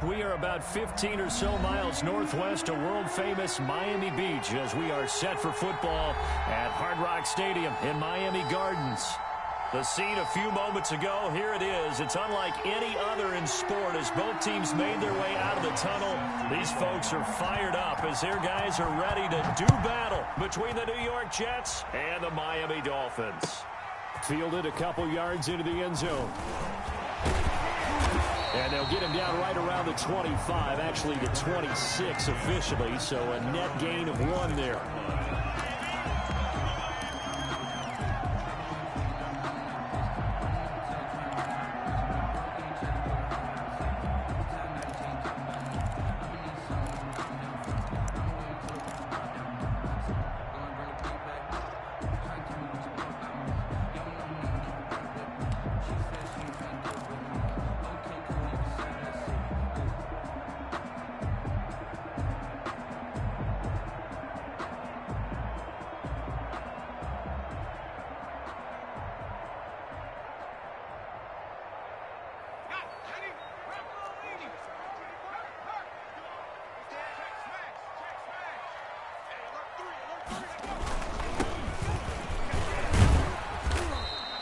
We are about 15 or so miles northwest of world-famous Miami Beach as we are set for football at Hard Rock Stadium in Miami Gardens. The scene a few moments ago, here it is. It's unlike any other in sport as both teams made their way out of the tunnel. These folks are fired up as their guys are ready to do battle between the New York Jets and the Miami Dolphins. Fielded a couple yards into the end zone. And they'll get him down right around the 25, actually the 26 officially, so a net gain of 1 there.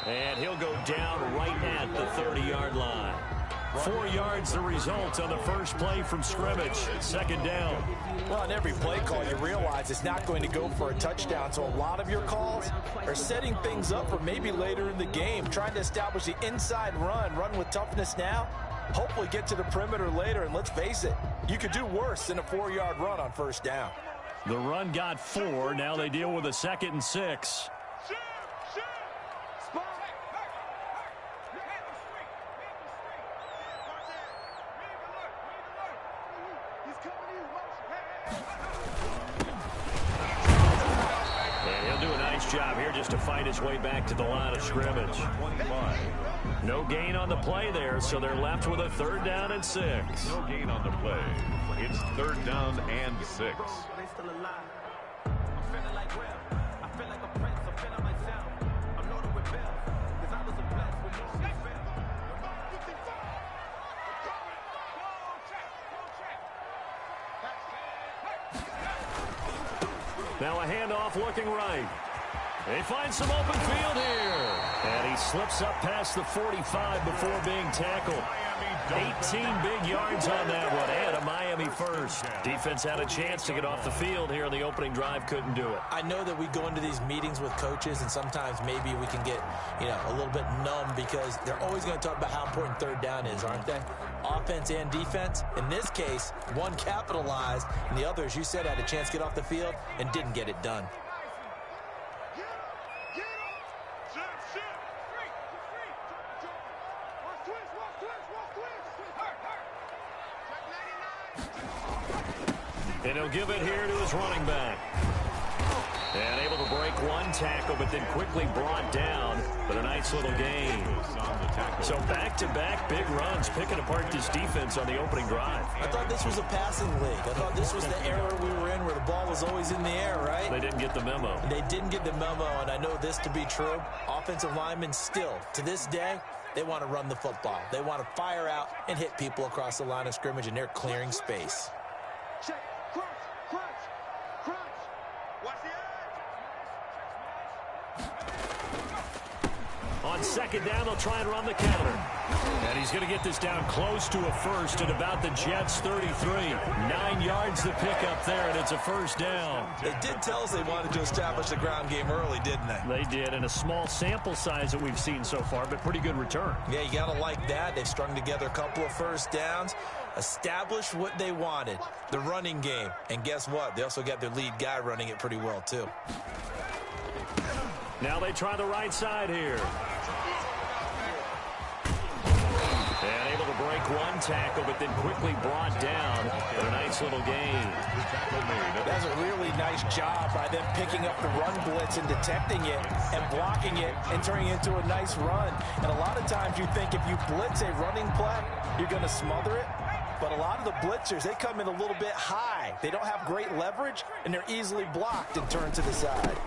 And he'll go down right at the 30-yard line. 4 yards the result on the first play from scrimmage. Second down. Well, on every play call, you realize it's not going to go for a touchdown. So a lot of your calls are setting things up for maybe later in the game, trying to establish the inside run with toughness now, hopefully get to the perimeter later. And let's face it, you could do worse than a 4-yard run on first down. The run got 4. Now they deal with a 2nd and 6. Job here just to find his way back to the line of scrimmage. No gain on the play there, so they're left with a 3rd down and 6. No gain on the play. It's 3rd down and 6. Now a handoff looking right. They find some open field here. And he slips up past the 45 before being tackled. 18 big yards on that one, and a Miami first. Defense had a chance to get off the field here on the opening drive, couldn't do it. I know that we go into these meetings with coaches, and sometimes maybe we can get, a little bit numb because they're always going to talk about how important 3rd down is, aren't they? Offense and defense. In this case, one capitalized, and the other, as you said, had a chance to get off the field and didn't get it done. And he'll give it here to his running back. And able to break one tackle, but then quickly brought down with a nice little gain. So back-to-back big runs, picking apart this defense on the opening drive. I thought this was a passing league. I thought this was the era we were in where the ball was always in the air, right? They didn't get the memo. They didn't get the memo, and I know this to be true. Offensive linemen still, to this day, they want to run the football. They want to fire out and hit people across the line of scrimmage, and they're clearing space. On 2nd down, they'll try and run the counter. And he's going to get this down close to a first at about the Jets' 33. 9 yards to pick up there, and it's a 1st down. They did tell us they wanted to establish the ground game early, didn't they? They did, and a small sample size that we've seen so far, but pretty good return. Yeah, you got to like that. They've strung together a couple of 1st downs, established what they wanted, the running game. And guess what? They also got their lead guy running it pretty well, too. Now they try the right side here. And able to break one tackle, but then quickly brought down with a nice little gain. That's a really nice job by them picking up the run blitz and detecting it and blocking it and turning it into a nice run. And a lot of times you think if you blitz a running play, you're going to smother it. But a lot of the blitzers, they come in a little bit high. They don't have great leverage, and they're easily blocked and turned to the side.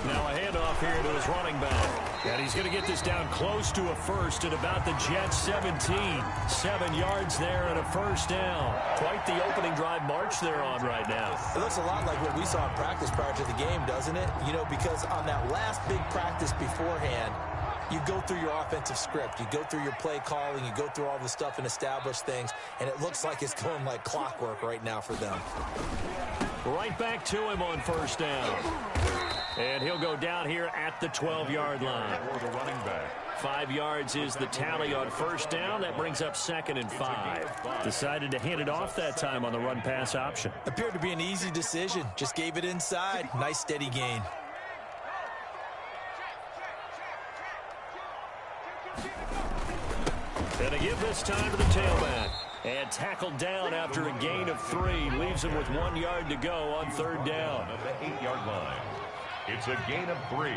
Now a handoff here to his running back. And he's going to get this down close to a first at about the Jets 17. 7 yards there and a first down. Quite the opening drive march they're on right now. It looks a lot like what we saw in practice prior to the game, doesn't it? You know, because on that last big practice beforehand, you go through your offensive script. You go through your play calling. You go through all the stuff and establish things. And it looks like it's going like clockwork right now for them. Right back to him on first down. And he'll go down here at the 12-yard line. For the running back. 5 yards is the tally on first down. That brings up 2nd and 5. Decided to hand it off that time on the run-pass option. Appeared to be an easy decision. Just gave it inside. Nice steady gain. And a give this time to the tailback. And tackled down after a gain of 3. Leaves him with 1 yard to go on third down. At the 8-yard line. It's a gain of 3.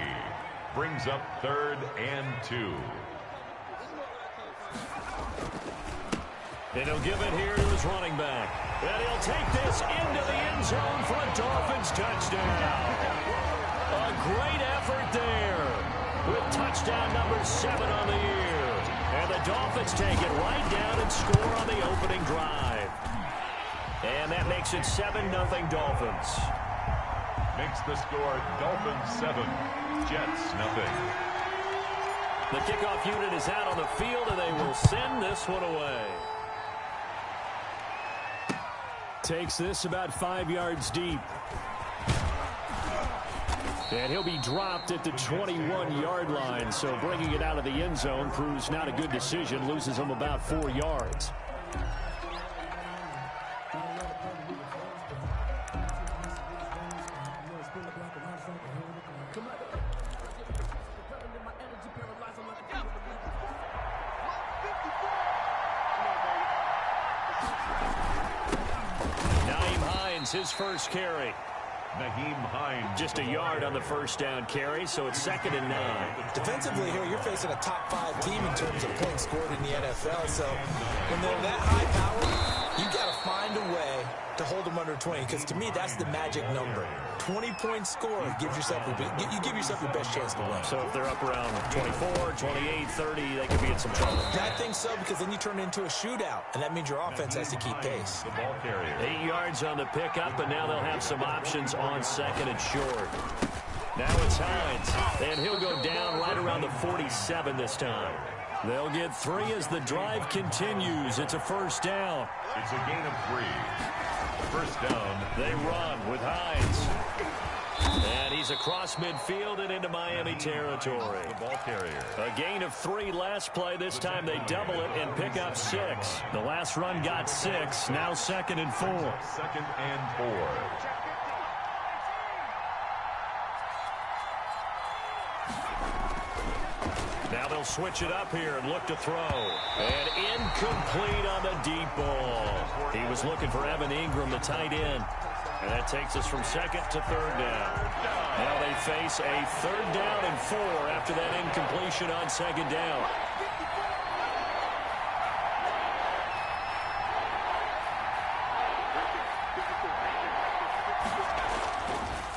Brings up 3rd and 2. And he'll give it here to his running back. And he'll take this into the end zone for a Dolphins touchdown. A great effort there with touchdown number 7 on the year. And the Dolphins take it right down and score on the opening drive. And that makes it 7-0 Dolphins. Makes the score Dolphins 7, Jets 0. The kickoff unit is out on the field, and they will send this one away. Takes this about 5 yards deep. And he'll be dropped at the 21-yard line, so bringing it out of the end zone proves not a good decision. Loses him about 4 yards. His first carry. Naheem Hines. Just a yard on the first down carry, so it's 2nd and 9. Defensively here, you're facing a top 5 team in terms of points scored in the NFL. So when they're that high power, you got to find a way to hold them under 20. Because to me, that's the magic number. 20-point score gives yourself you give yourself your best chance to win. So if they're up around 24, 28, 30, they could be in some trouble. I think so, because then you turn it into a shootout, and that means your offense has to keep pace. The ball carrier. 8 yards on the pickup, and now they'll have some options on 2nd and short. Now it's Hines, and he'll go down right around the 47 this time. They'll get 3 as the drive continues. It's a first down. It's a gain of 3. First down. They run with Hines. And he's across midfield and into Miami territory. The ball carrier. A gain of 3 last play. This time they double it and pick up 6. The last run got 6. Now 2nd and 4. 2nd and 4. Now they'll switch it up here and look to throw. And incomplete on the deep ball. He was looking for Evan Ingram, the tight end. And that takes us from 2nd to 3rd down. Now they face a 3rd down and 4 after that incompletion on 2nd down.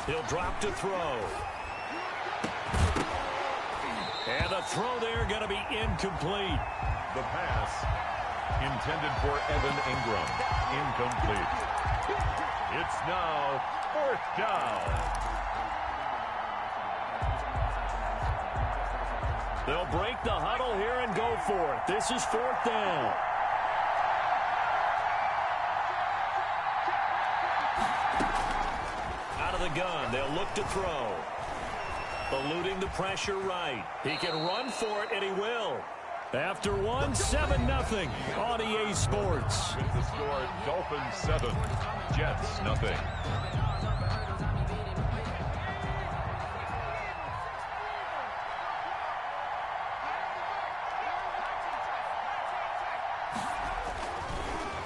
He'll drop to throw. And the throw there going to be incomplete. The pass intended for Evan Ingram. Incomplete. It's now 4th down. They'll break the huddle here and go for it. This is 4th down. Out of the gun, they'll look to throw. Eluding the pressure right. He can run for it, and he will. After one, 7-0 on EA Sports. With the score, Dolphins 7, Jets 0.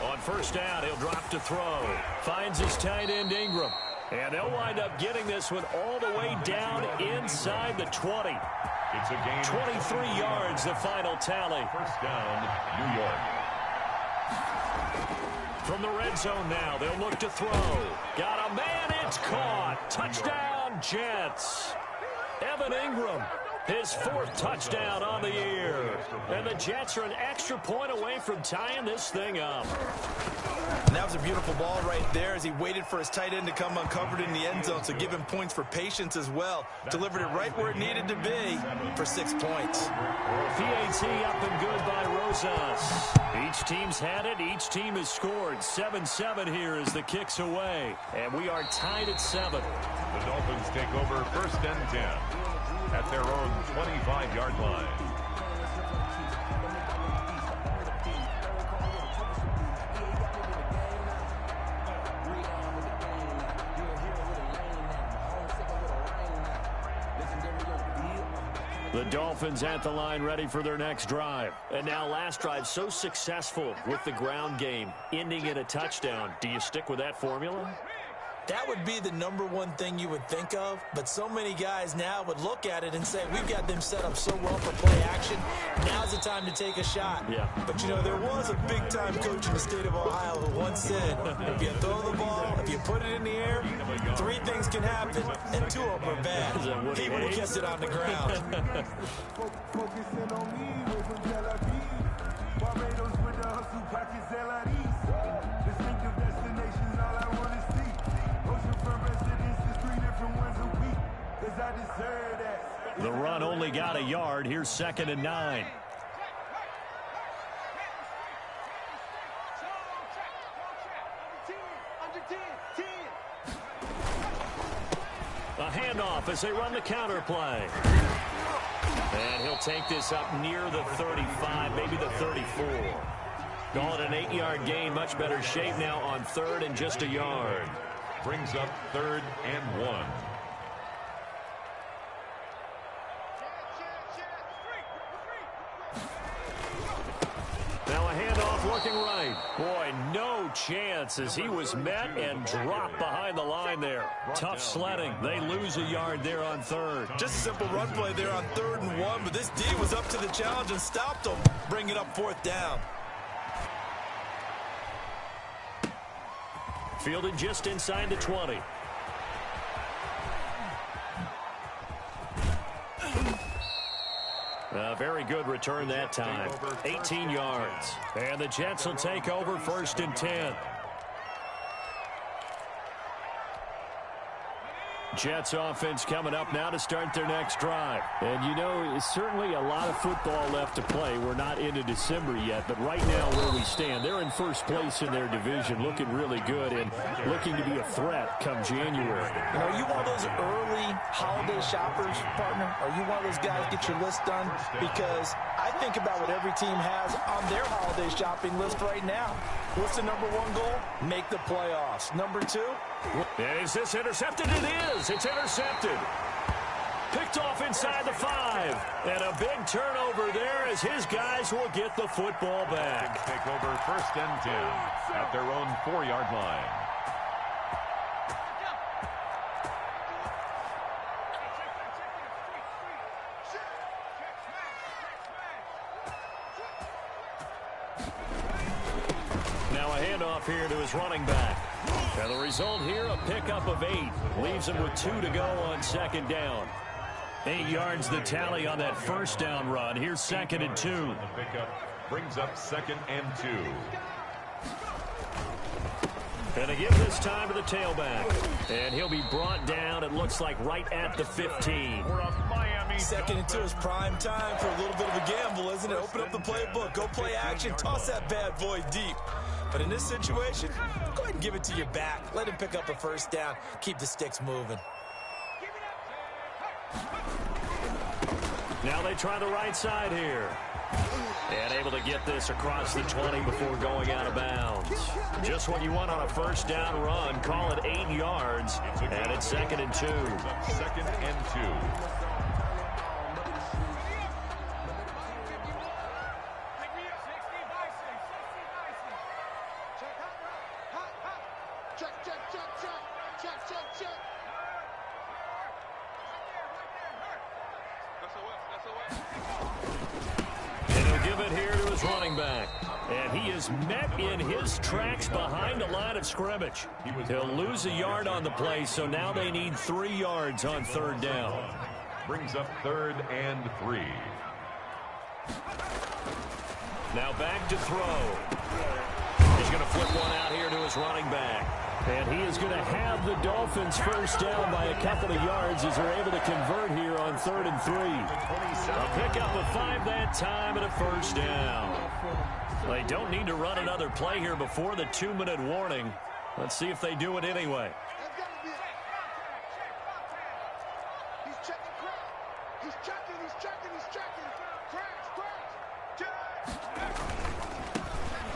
On first down, he'll drop to throw. Finds his tight end, Ingram. And they'll wind up getting this one all the way down inside the 20. It's a gain 23 yards, the final tally. First down, New York. From the red zone now, they'll look to throw. Got a man, it's caught. Touchdown, Jets. Evan Evan Ingram, his 4th touchdown on the year. And the Jets are an extra point away from tying this thing up. And that was a beautiful ball right there as he waited for his tight end to come uncovered in the end zone, so give him points for patience as well. Delivered it right where it needed to be for 6 points. PAT up and good by Rosas. Each team's had it. Each team has scored. 7-7 here as the kick's away. And we are tied at 7. The Dolphins take over 1st and 10 at their own 25-yard line. The Dolphins at the line ready for their next drive. And now last drive so successful with the ground game, ending in a touchdown. Do you stick with that formula? That would be the #1 thing you would think of, but so many guys now would look at it and say, we've got them set up so well for play action. Now's the time to take a shot. Yeah. But, you know, there was a big-time coach in the state of Ohio who once said, if you throw the ball, if you put it in the air, 3 things can happen, and 2 of them are bad. He would have kept it on the ground. The run only got a yard. Here's 2nd and 9. A handoff as they run the counter play. And he'll take this up near the 35, maybe the 34. Call it an 8-yard gain. Much better shape now on 3rd and just a yard. Brings up 3rd and 1. Now a handoff looking right. Boy, no chance as he was met and dropped behind the line there. Tough sledding. They lose a yard there on 3rd. Just a simple run play there on 3rd and 1, but this D was up to the challenge and stopped him, bringing up 4th down. Fielded just inside the 20. A very good return that time. 18 yards. And the Jets will take over 1st and 10. Jets offense coming up now to start their next drive. And, you know, it's certainly a lot of football left to play. We're not into December yet, but right now where we stand, they're in 1st place in their division, looking really good and looking to be a threat come January. You know, are you one of those early holiday shoppers, partner? Are you one of those guys get your list done? Because I think about what every team has on their holiday shopping list right now. What's the #1 goal? Make the playoffs. #2? And is this intercepted? It is. It's intercepted. Picked off inside the 5. And a big turnover there as his guys will get the football back. Take over 1st and 10 at their own 4-yard line. Here to his running back. And the result here, a pickup of 8. Leaves him with 2 to go on 2nd down. 8 yards the tally on that 1st down run. Here's 2nd and 2. The pickup brings up 2nd and 2. And they give this time to the tailback. And he'll be brought down, it looks like, right at the 15. 2nd and 2 is prime time for a little bit of a gamble, isn't it? Open up the playbook, go play action, toss that bad boy deep. But in this situation, go ahead and give it to your back. Let him pick up a 1st down. Keep the sticks moving. Now they try the right side here. And able to get this across the 20 before going out of bounds. Just what you want on a 1st down run. Call it 8 yards. And it's 2nd and 2. 2nd and 2. And he'll give it here to his running back. And he is met in his tracks behind the line of scrimmage. He'll lose a yard on the play, so now they need 3 yards on 3rd down. Brings up 3rd and 3. Now back to throw. He's going to flip one out here to his running back. And he is going to have the Dolphins first down by a couple of yards as they're able to convert here on 3rd and 3. A pickup of 5 that time and a first down. They don't need to run another play here before the 2-minute warning. Let's see if they do it anyway.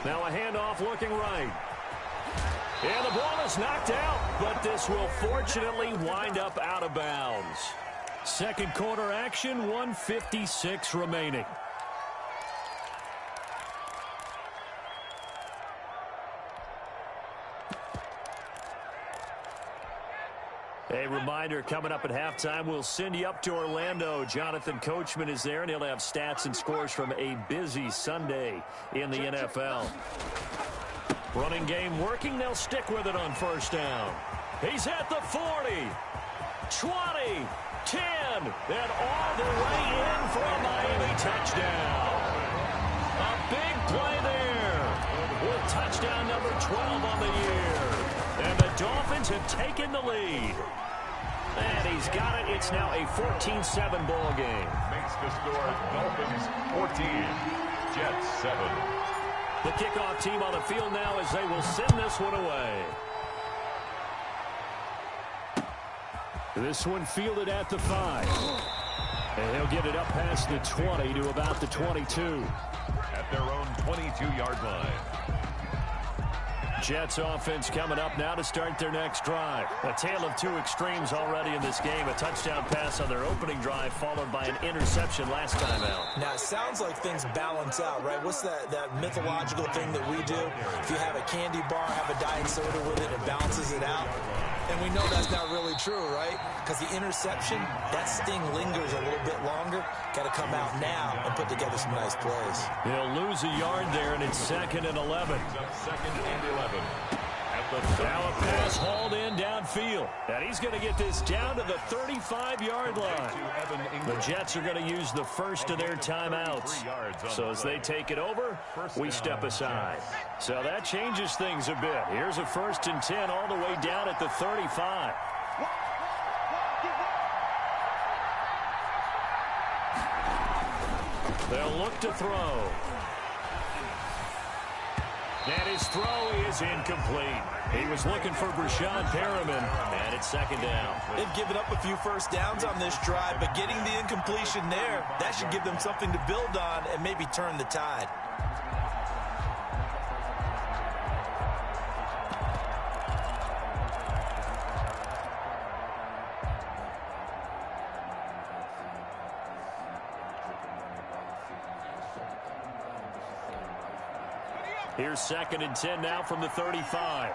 Now a handoff looking right. And the ball is knocked out, but this will fortunately wind up out of bounds. Second quarter action, 1:56 remaining. A reminder, coming up at halftime, we'll send you up to Orlando. Jonathan Coachman is there, and he'll have stats and scores from a busy Sunday in the NFL. Running game working. They'll stick with it on first down. He's at the 40, 20, 10, and all the way in for a Miami touchdown. A big play there with touchdown number 12 on the year. And the Dolphins have taken the lead. And he's got it. It's now a 14-7 ball game. Makes the score Dolphins 14, Jets 7. The kickoff team on the field now as they will send this one away. This one fielded at the 5. And he'll get it up past the 20 to about the 22. At their own 22-yard line. Jets offense coming up now to start their next drive. A tale of two extremes already in this game. A touchdown pass on their opening drive followed by an interception last time out. Now, it sounds like things balance out, right? What's that mythological thing that we do? If you have a candy bar, have a diet soda with it, it balances it out. And we know that's not really true, right? Because the interception, that sting lingers a little bit longer. Got to come out now and put together some nice plays. He'll lose a yard there, and it's 2nd and 11. Second and 11. Now a pass hauled in downfield. And he's going to get this down to the 35-yard line. The Jets are going to use the first of their timeouts. So as they take it over, we step aside. So that changes things a bit. Here's a 1st and 10 all the way down at the 35. They'll look to throw. And his throw is incomplete. He was looking for Brashad Perriman, and it's 2nd down. They've given up a few first downs on this drive, but getting the incompletion there, that should give them something to build on and maybe turn the tide. Here's 2nd and 10 now from the 35.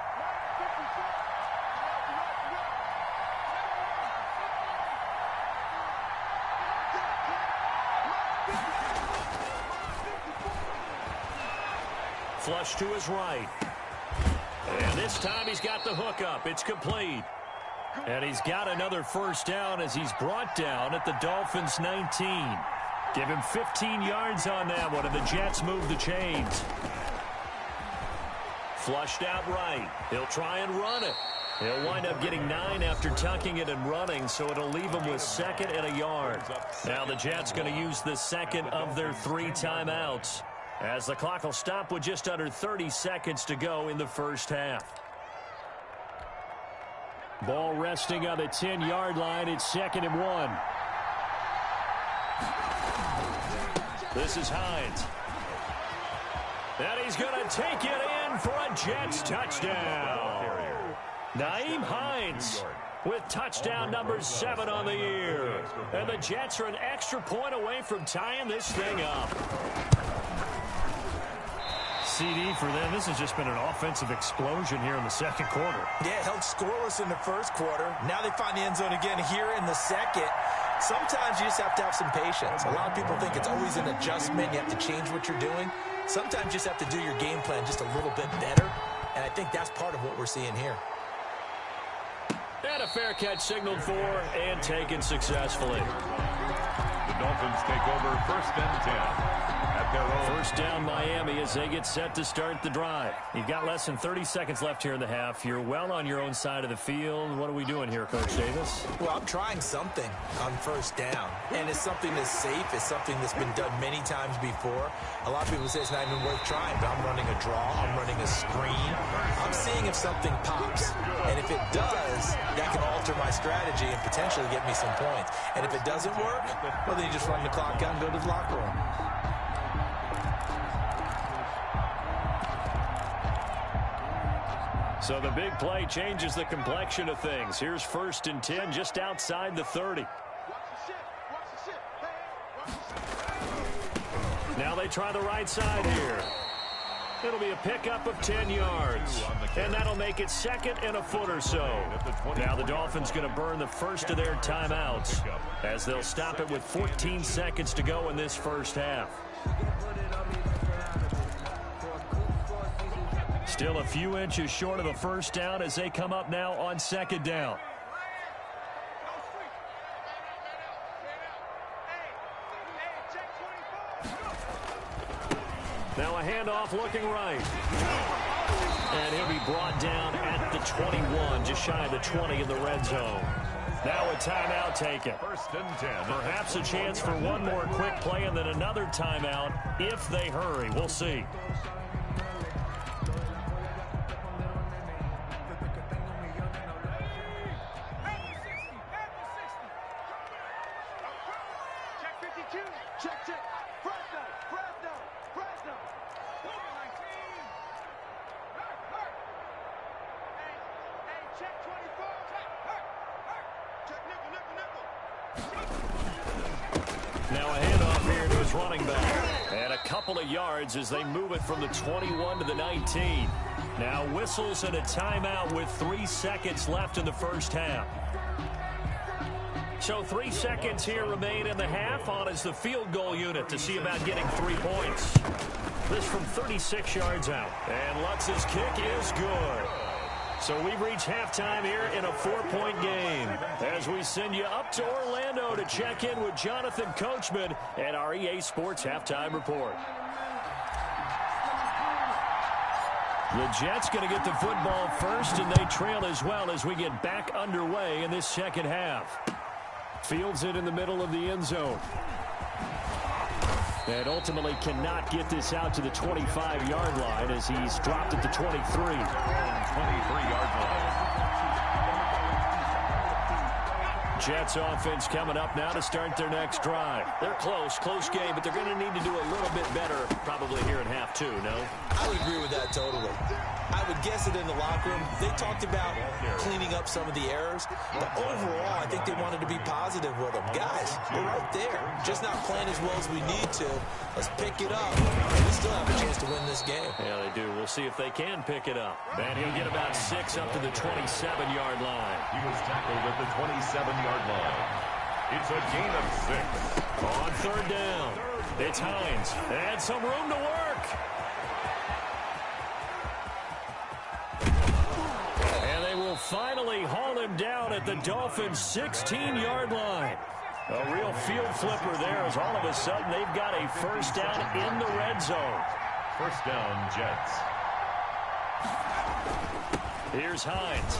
Flush to his right. And this time he's got the hook up. It's complete. And he's got another first down as he's brought down at the Dolphins' 19. Give him 15 yards on that one, and the Jets move the chains. Flushed out right. He'll try and run it. He'll wind up getting 9 after tucking it and running, so it'll leave him with 2nd and a yard. Now the Jets going to use the 2nd of their 3 timeouts, as the clock will stop with just under 30 seconds to go in the first half. Ball resting on the 10-yard line. It's 2nd and 1. This is Hines. And he's going to take it in for a Jets touchdown. Nyheim Hines with touchdown number 7 on the year. And the Jets are an extra point away from tying this thing up. CD for them. This has just been an offensive explosion here in the second quarter. Yeah, held scoreless in the first quarter. Now they find the end zone again here in the second. Sometimes you just have to have some patience. A lot of people think it's always an adjustment. You have to change what you're doing. Sometimes you just have to do your game plan just a little bit better. And I think that's part of what we're seeing here. And a fair catch signaled for and taken successfully. as they get set to start the drive. You've got less than 30 seconds left here in the half. You're well on your own side of the field. What are we doing here, Coach Davis? Well, I'm trying something on first down, and it's something that's safe. It's something that's been done many times before. A lot of people say it's not even worth trying, but I'm running a draw. I'm running a screen. I'm seeing if something pops, and if it does, that can alter my strategy and potentially get me some points. And if it doesn't work, well, then you just run the clock out and go to the locker room. So the big play changes the complexion of things. Here's 1st and 10 just outside the 30. Now they try the right side here. It'll be a pickup of 10 yards. And that'll make it 2nd and a foot or so. Now the Dolphins going to burn the first of their timeouts as they'll stop it with 14 seconds to go in this first half. Still a few inches short of a first down as they come up now on 2nd down. Now a handoff looking right. And he'll be brought down at the 21, just shy of the 20 in the red zone. Now a timeout taken. 1st and 10. Perhaps a chance for one more quick play and then another timeout if they hurry. We'll see. Now a handoff here to his running back. And a couple of yards as they move it from the 21 to the 19. Now whistles and a timeout with 3 seconds left in the first half. So 3 seconds here remain in the half. On is the field goal unit to see about getting 3 points. This from 36 yards out. And Lutz's kick is good. So we've reached halftime here in a 4-point game as we send you up to Orlando to check in with Jonathan Coachman and our EA Sports Halftime Report. The Jets going to get the football first, and they trail as well as we get back underway in this second half. Fields it in the middle of the end zone. And ultimately cannot get this out to the 25-yard line as he's dropped at the 23. 23-yard line. Jets offense coming up now to start their next drive. They're close game, but they're going to need to do a little bit better probably here in half 2, no? I would agree with that totally. I would guess it in the locker room. They talked about cleaning up some of the errors, but overall, I think they wanted to be positive with them. Guys, we're right there. Just not playing as well as we need to. Let's pick it up. We still have a chance to win this game. Yeah, they do. We'll see if they can pick it up. And he'll get about 6 up to the 27-yard line. He was tackled at the 27-yard line. It's a gain of 6. On 3rd down, it's Hines. And some room to work. And they will finally haul him down at the Dolphins' 16-yard line. A real field flipper there as all of a sudden they've got a first down in the red zone. First down, Jets. Here's Hines.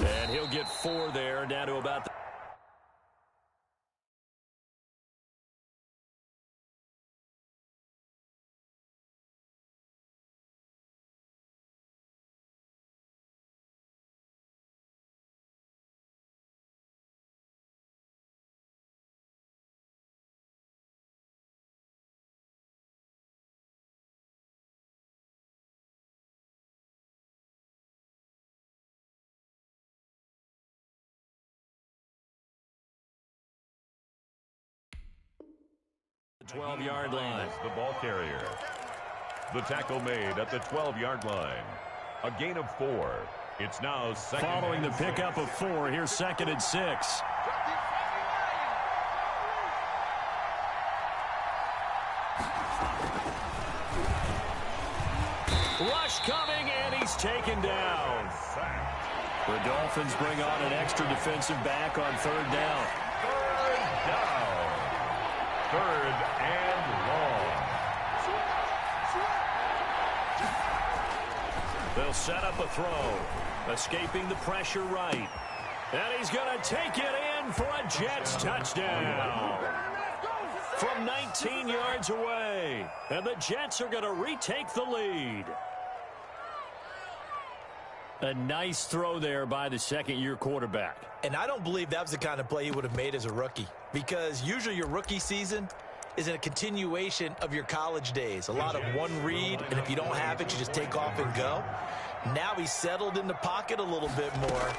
And he'll get 4 there, down to about the The 12-yard line. The ball carrier. The tackle made at the 12-yard line. A gain of 4. It's now second. Following the pickup of 4, here's 2nd and 6. Rush coming, and he's taken down. The Dolphins bring on an extra defensive back on 3rd down. 3rd down. 3rd and long. They'll set up a throw. Escaping the pressure right. And he's going to take it in for a Jets touchdown. From 19 yards away. And the Jets are going to retake the lead. A nice throw there by the second-year quarterback. And I don't believe that was the kind of play he would have made as a rookie. Because usually your rookie season is in a continuation of your college days. A lot of one read, and if you don't have it, you just take off and go. Now he's settled in the pocket a little bit more,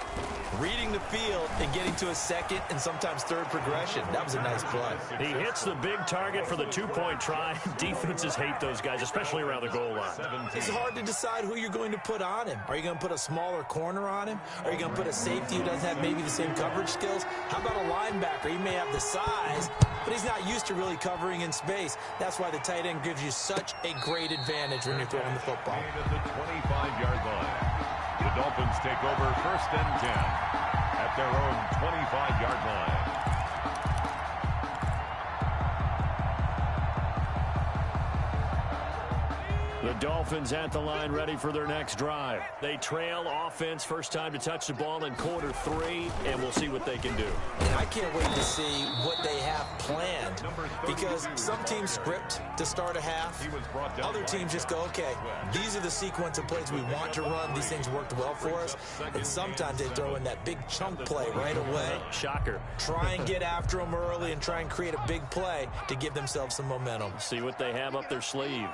reading the field and getting to a second and sometimes third progression. That was a nice play. He hits the big target for the two-point try. Defenses hate those guys, especially around the goal line. It's hard to decide who you're going to put on him. Are you going to put a smaller corner on him? Are you going to put a safety who doesn't have maybe the same coverage skills? How about a linebacker? He may have the size, but he's not used to really covering in space. That's why the tight end gives you such a great advantage when you're throwing the football. At the 25-yard line. The Dolphins take over 1st and 10 at their own 25-yard line. The Dolphins at the line ready for their next drive. They trail offense, first time to touch the ball in quarter 3, and we'll see what they can do. And I can't wait to see what they have planned, because some teams script to start a half. Other teams just go, okay, these are the sequence of plays we want to run. These things worked well for us. And sometimes they throw in that big chunk play right away. Shocker. Try and get after them early and try and create a big play to give themselves some momentum. See what they have up their sleeve.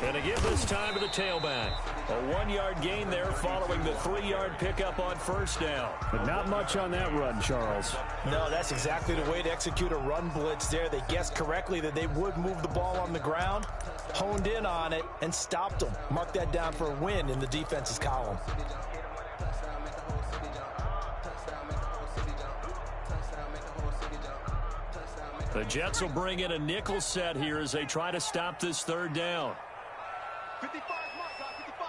And to give this time to the tailback. A 1-yard gain there following the 3-yard pickup on first down. But not much on that run, Charles. No, that's exactly the way to execute a run blitz there. They guessed correctly that they would move the ball on the ground, honed in on it, and stopped them. Mark that down for a win in the defense's column. The Jets will bring in a nickel set here as they try to stop this third down. 55, mark, 55.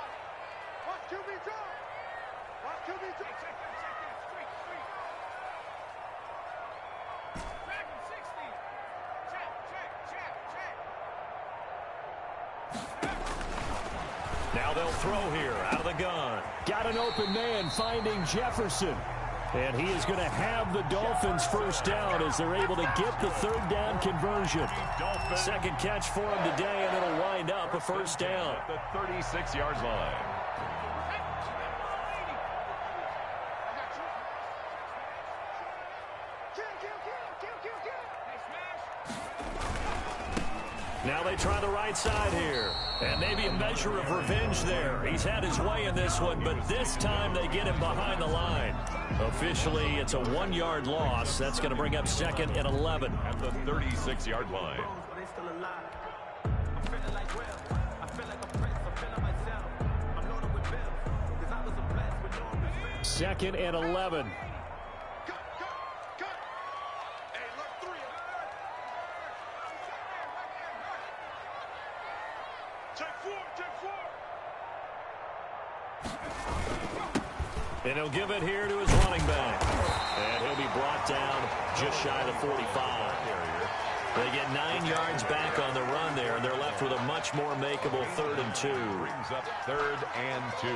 Watch QB draw. Watch QB draw. Check. Back him 60. Check. Now they'll throw here out of the gun. Got an open man finding Jefferson. And he is going to have the Dolphins first down as they're able to get the third down conversion. Second catch for him today, and it'll wind up a first down. At the 36-yard line. Now they try the right side here. And maybe a measure of revenge there. He's had his way in this one, but this time they get him behind the line. Officially, it's a 1-yard loss. That's going to bring up 2nd and 11. At the 36-yard line. 2nd and 11. And he'll give it here to his running back. And he'll be brought down just shy of the 45. They get 9 yards back on the run there, and they're left with a much more makeable 3rd and 2. Brings up 3rd and 2.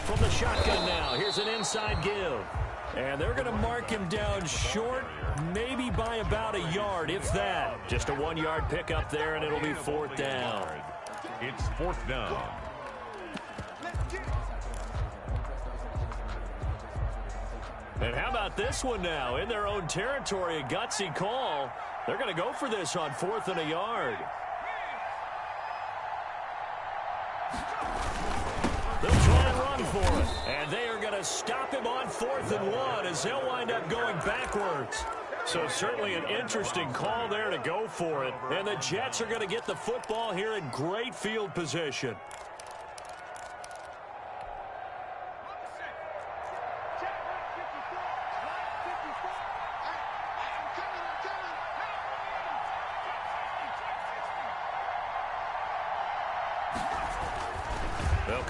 From the shotgun now, here's an inside give. And they're going to mark him down short, maybe by about a yard, if that. Just a 1-yard pickup there, and it'll be 4th down. It's 4th down. And how about this one now? In their own territory, a gutsy call. They're going to go for this on 4th and a yard. They'll try and run for it. And they are going to stop him on 4th and 1 as they'll wind up going backwards. So certainly an interesting call there to go for it. And the Jets are going to get the football here in great field position.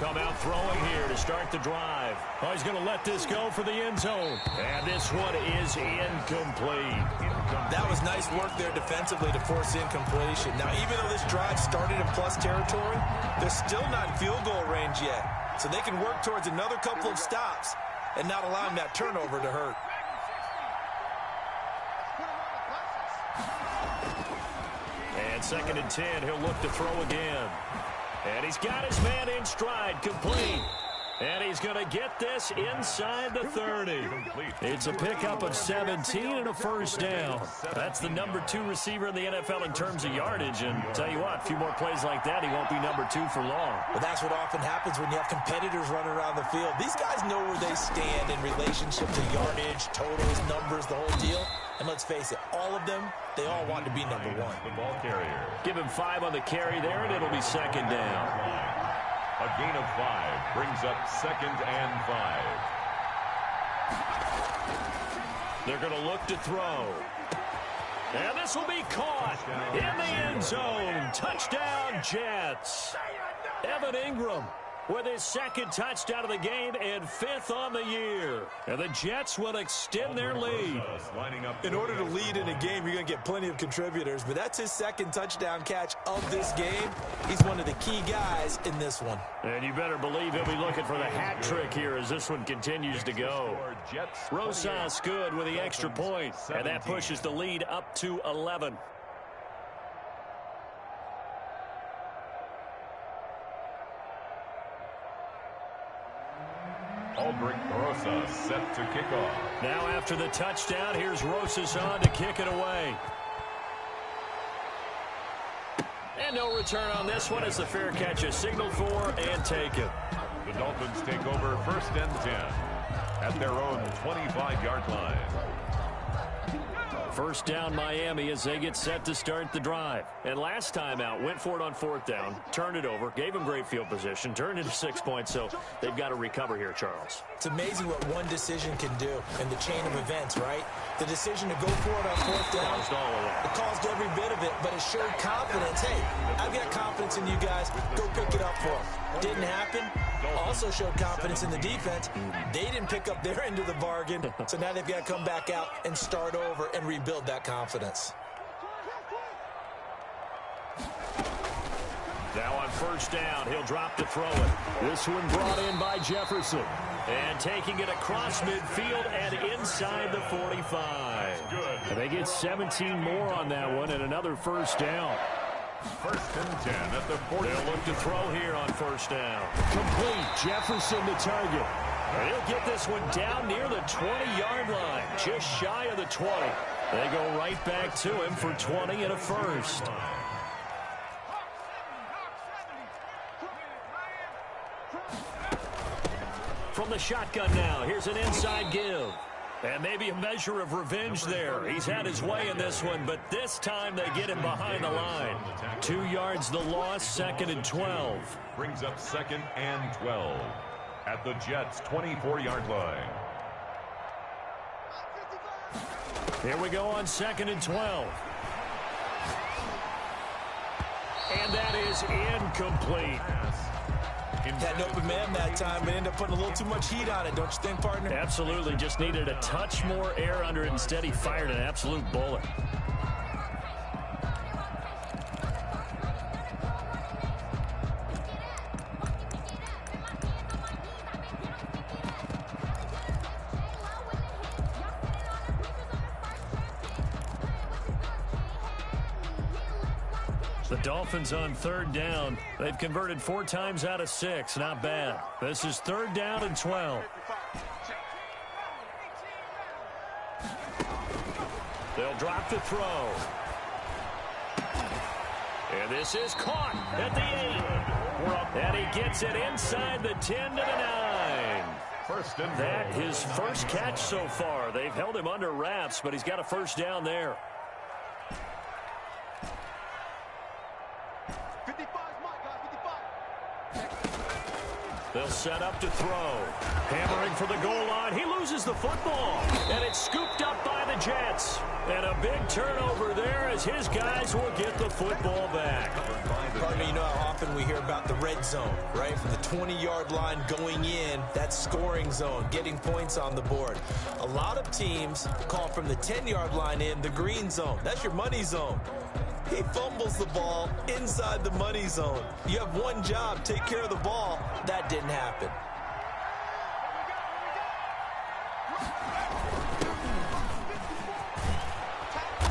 come out throwing here to start the drive. Oh, he's going to let this go for the end zone. And this one is incomplete. That was nice work there defensively to force incompletion. Now, even though this drive started in plus territory, they're still not in field goal range yet. So they can work towards another couple of stops and not allowing that turnover to hurt. And 2nd and 10, he'll look to throw again. And he's got his man in stride, complete. And he's going to get this inside the 30. It's a pickup of 17 and a first down. That's the number 2 receiver in the NFL in terms of yardage. And tell you what, a few more plays like that, he won't be number 2 for long. But that's what often happens when you have competitors running around the field. These guys know where they stand in relationship to yardage, totals, numbers, the whole deal. And let's face it, all of them, they all want to be number 1. The ball carrier. Give him 5 on the carry there, and it'll be 2nd down. A gain of 5 brings up 2nd and 5. They're going to look to throw. And this will be caught in the end zone. Touchdown, Jets. Evan Ingram with his 2nd touchdown of the game and 5th on the year. And the Jets will extend their lead. In order to lead in a game, you're going to get plenty of contributors, but that's his 2nd touchdown catch of this game. He's one of the key guys in this one. And you better believe he'll be looking for the hat trick here as this one continues to go. Rosas good with the extra point, and that pushes the lead up to 11. Aldrich Rosas set to kick off. Now after the touchdown, here's Rosas on to kick it away. And no return on this one as the fair catch is signaled for and taken. The Dolphins take over 1st and 10 at their own 25-yard line. First down Miami as they get set to start the drive. And last time out, went for it on 4th down, turned it over, gave them great field position, turned into 6 points, so they've got to recover here, Charles. It's amazing what one decision can do in the chain of events, right? The decision to go for it on 4th down, it caused every bit of it, but it showed confidence. Hey, I've got confidence in you guys. Go pick it up for them. Didn't happen. Also showed confidence in the defense. They didn't pick up their end of the bargain, so now they've got to come back out and start over and rebuild that confidence. Now on 1st down, he'll drop to throw it. This one brought in by Jefferson. And taking it across midfield and inside the 45. And they get 17 more on that one and another first down. 1st and 10 at the 40. They'll look to throw here on 1st down. Complete. Jefferson to target. And he'll get this one down near the 20-yard line, just shy of the 20. They go right back to him for 20 and a first. From the shotgun now, here's an inside give. And maybe a measure of revenge there. He's had his way in this one, but this time they get him behind the line. 2 yards the loss, 2nd and 12. Brings up 2nd and 12 at the Jets' 24-yard line. Here we go on 2nd and 12. And that is incomplete. Had an open man that time, but ended up putting a little too much heat on it, don't you think, partner? Absolutely. Just needed a touch more air under it. Instead, he fired an absolute bullet. The Dolphins on 3rd down. They've converted 4 times out of 6. Not bad. This is 3rd down and 12. They'll drop the throw. And this is caught at the 8. And he gets it inside the 10 to the 9. That his first catch so far. They've held him under wraps, but he's got a first down there. The They'll set up to throw. Hammering for the goal line. He loses the football. And it's scooped up by the Jets. And a big turnover there as his guys will get the football back. Partner, you know how often we hear about the red zone, right? From the 20-yard line going in, that's scoring zone, getting points on the board. A lot of teams call from the 10-yard line in the green zone. That's your money zone. He fumbles the ball inside the money zone. You have one job, take care of the ball. That didn't happen.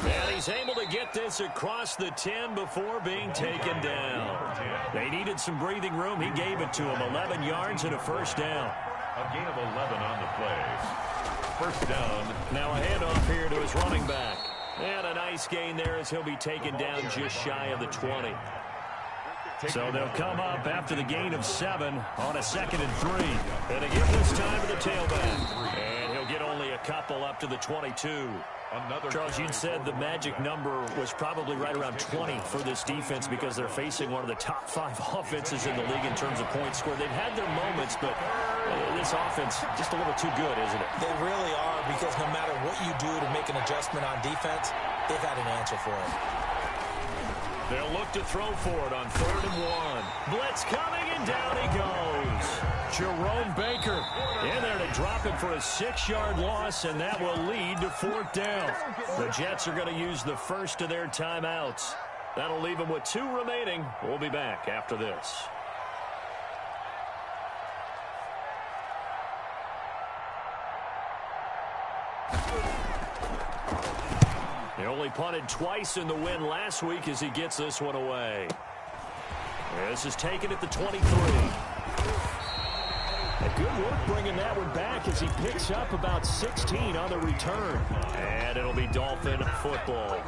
And he's able to get this across the 10 before being taken down. They needed some breathing room. He gave it to him. 11 yards and a first down. A gain of 11 on the play. First down. Now a handoff here to his running back. And a nice gain there as he'll be taken down just shy of the 20. So they'll come up after the gain of 7 on a 2nd and 3. And they give this time to the tailback. And he'll get only a couple up to the 22. Charles, you'd said the magic number was probably right around 20 for this defense because they're facing one of the top 5 offenses in the league in terms of points scored. They've had their moments, but this offense just a little too good, isn't it? They really are, because no matter what you do to make an adjustment on defense, they've had an answer for it. They'll look to throw for it on 3rd and 1. Blitz coming, and down he goes. Jerome Baker in there to drop him for a 6-yard loss, and that will lead to 4th down. The Jets are going to use the first of their timeouts. That'll leave them with 2 remaining. We'll be back after this. He only punted twice in the win last week as he gets this one away. This is taken at the 23. A good work bringing that one back as he picks up about 16 on the return. And it'll be Dolphin football.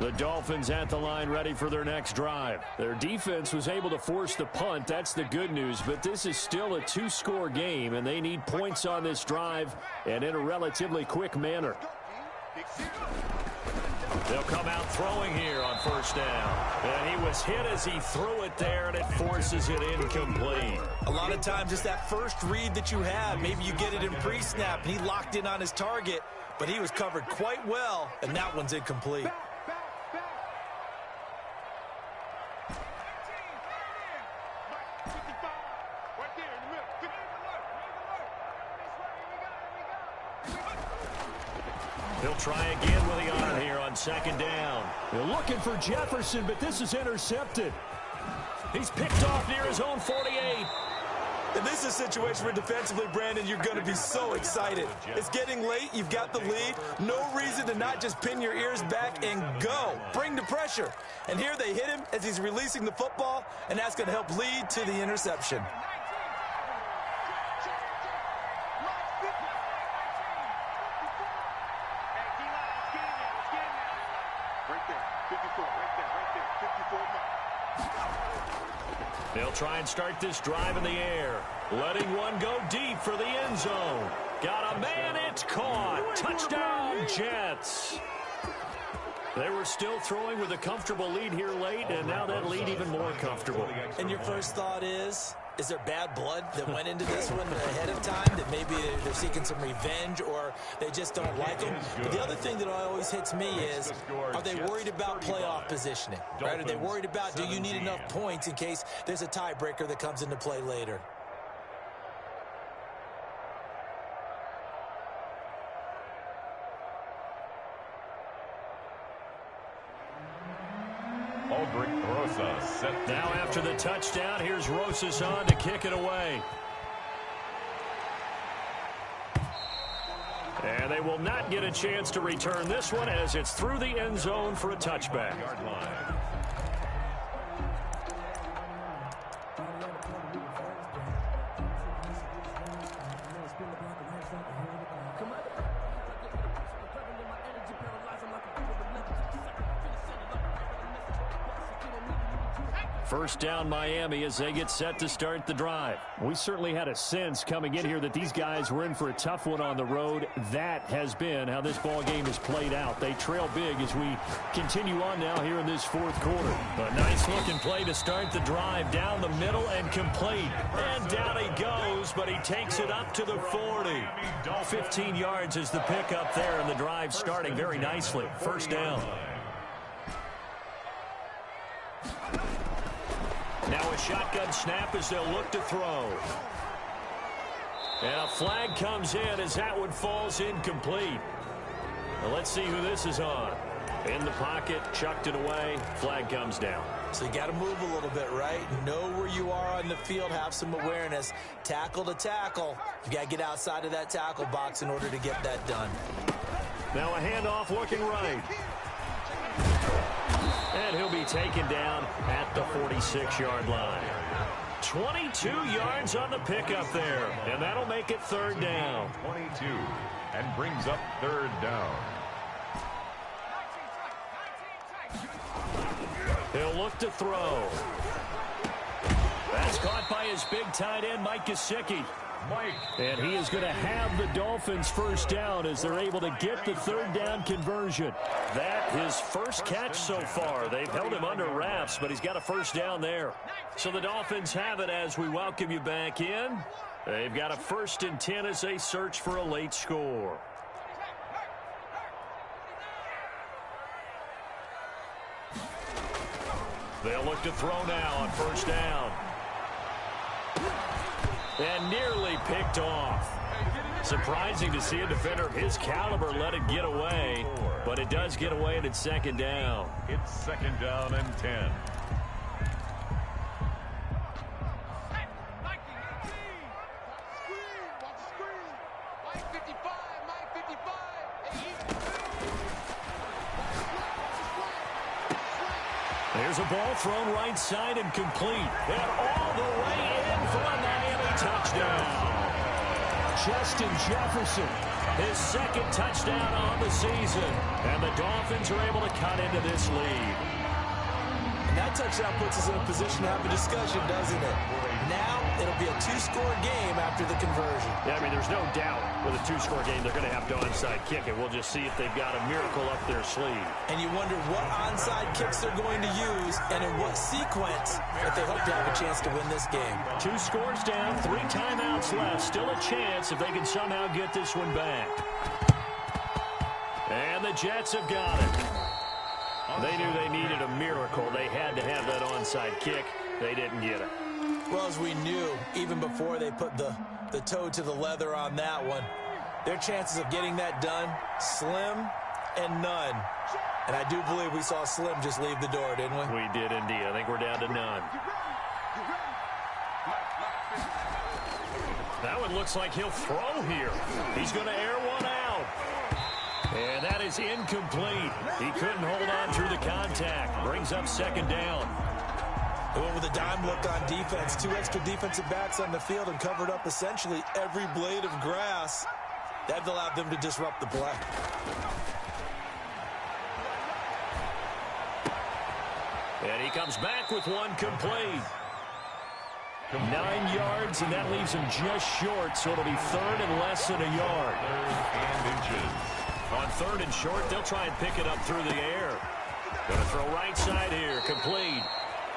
The Dolphins at the line ready for their next drive. Their defense was able to force the punt. That's the good news. But this is still a 2-score game, and they need points on this drive and in a relatively quick manner. They'll come out throwing here on 1st down. And he was hit as he threw it there, and it forces it incomplete. A lot of times it's that first read that you have. Maybe you get it in pre-snap, and he locked in on his target, but he was covered quite well, and that one's incomplete. He'll try again with the arm here on 2nd down. They're looking for Jefferson, but this is intercepted. He's picked off near his own 48. And this is a situation where defensively, Brandon, you're going to be so excited. It's getting late. You've got the lead. No reason to not just pin your ears back and go. Bring the pressure. And here they hit him as he's releasing the football, and that's going to help lead to the interception. They'll try and start this drive in the air. Letting one go deep for the end zone. Got a man, it's caught. Touchdown, Jets. They were still throwing with a comfortable lead here late, and now that lead even more comfortable. And your first thought is there bad blood that went into this one ahead of time, that maybe they're seeking some revenge or they just don't like him? But the other thing that always hits me is, are they worried about playoff positioning? Right? Are they worried about, do you need enough points in case there's a tiebreaker that comes into play later? Now after the touchdown, here's Rosas on to kick it away. And they will not get a chance to return this one as it's through the end zone for a touchback. First down Miami as they get set to start the drive. We certainly had a sense coming in here that these guys were in for a tough one on the road. That has been how this ball game has played out. They trail big as we continue on now here in this fourth quarter. A nice looking play to start the drive down the middle and complete. And down he goes, but he takes it up to the 40. 15 yards is the pickup there, and the drive starting very nicely. First down. Now a shotgun snap as they'll look to throw. And a flag comes in as that one falls incomplete. Now let's see who this is on. In the pocket, chucked it away, flag comes down. So you got to move a little bit, right? Know where you are on the field, have some awareness. Tackle to tackle. You got to get outside of that tackle box in order to get that done. Now a handoff looking right. And he'll be taken down at the 46-yard line. 22 yards on the pickup there, and that'll make it third down. 22, and brings up third down. He'll look to throw. That's caught by his big tight end, Mike Gesicki. And he is going to have the Dolphins first down as they're able to get the third down conversion. That his first catch so far. They've held him under wraps, but he's got a first down there. So the Dolphins have it as we welcome you back in. They've got a 1st and 10 as they search for a late score. They'll look to throw now on first down. And nearly picked off. Surprising to see a defender of his caliber let it get away, but it does get away and it's second down. It's second down and 10. There's a ball thrown right side and complete. And all the way in for a Miami touchdown. Justin Jefferson, his second touchdown on the season. And the Dolphins are able to cut into this lead. And that touchdown puts us in a position to have a discussion, doesn't it? Now it'll be a 2-score game after the conversion. Yeah, I mean, there's no doubt with a 2-score game they're going to have to onside kick it. We'll just see if they've got a miracle up their sleeve. And you wonder what onside kicks they're going to use and in what sequence if they hope to have a chance to win this game. 2 scores down, 3 timeouts left. Still a chance if they can somehow get this one back. And the Jets have got it. They knew they needed a miracle. They had to have that onside kick. They didn't get it. Well, as we knew, even before they put the toe to the leather on that one, their chances of getting that done, slim and none. And I do believe we saw Slim just leave the door, didn't we? We did indeed. I think we're down to none. That one looks like he'll throw here. He's going to air one out. And that is incomplete. He couldn't hold on through the contact. Brings up second down. They went with a dime look on defense. 2 extra defensive backs on the field and covered up essentially every blade of grass. That allowed them to disrupt the play. And he comes back with one complete. 9 yards, and that leaves him just short, so it'll be third and less than a yard. 3rd and inches. On 3rd and short, they'll try and pick it up through the air. Going to throw right side here, complete.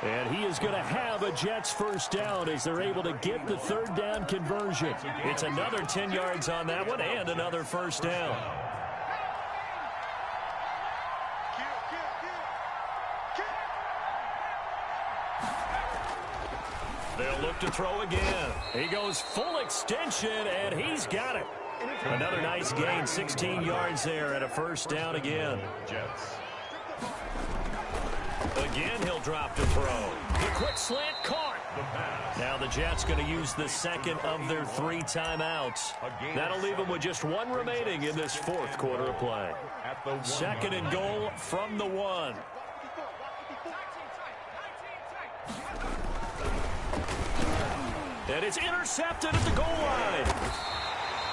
And he is going to have a Jets first down as they're able to get the third down conversion. It's another 10 yards on that one and another first down. They'll look to throw again. He goes full extension, and he's got it. Another nice gain, 16 yards there, and a first down again. Jets. Again, he'll drop to throw. The quick slant caught. Now the Jets going to use the second of their 3 timeouts. That'll leave them with just 1 remaining in this 4th quarter of play. 2nd and goal from the 1. And it's intercepted at the goal line.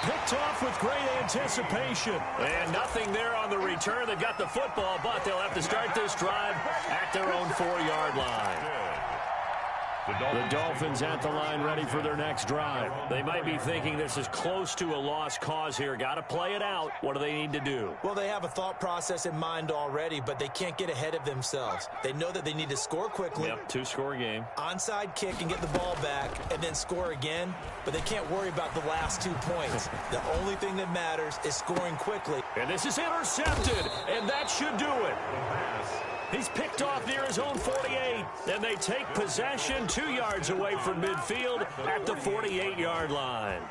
Picked off with great anticipation. And nothing there on the return. They've got the football, but they'll have to start this drive at their own 4-yard line. The Dolphins at the line ready for their next drive. They might be thinking this is close to a lost cause here. Got to play it out. What do they need to do? Well, they have a thought process in mind already, but they can't get ahead of themselves. They know that they need to score quickly. Yep, two-score game. Onside kick and get the ball back and then score again, but they can't worry about the last 2 points. The only thing that matters is scoring quickly. And this is intercepted, and that should do it. He's picked off near his own 48, and they take possession 2 yards away from midfield at the 48-yard line.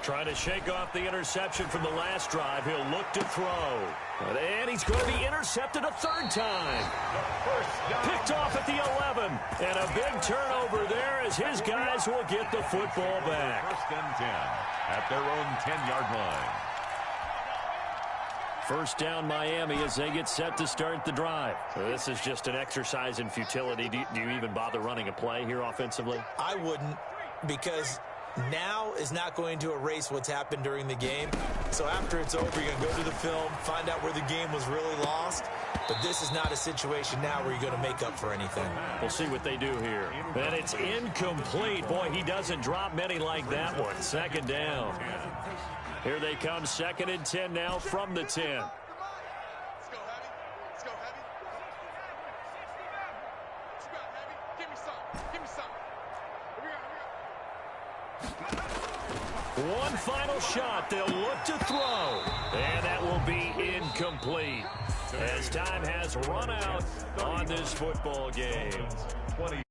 Trying to shake off the interception from the last drive. He'll look to throw. And he's going to be intercepted a third time. Picked off at the 11. And a big turnover there as his guys will get the football back. First and 10 at their own 10-yard line. First down Miami as they get set to start the drive. So this is just an exercise in futility. Do you even bother running a play here offensively? I wouldn't, because now is not going to erase what's happened during the game. So after it's over, you're going to go to the film, find out where the game was really lost. But this is not a situation now where you're going to make up for anything. We'll see what they do here. And it's incomplete. Boy, he doesn't drop many like that one. Second down. Here they come, 2nd and 10 now from the 10. Let's go, Heavy. Let's go, Heavy. What you got, Heavy? Give me some. Give me some. One final shot. They'll look to throw. And that will be incomplete as time has run out on this football game. 20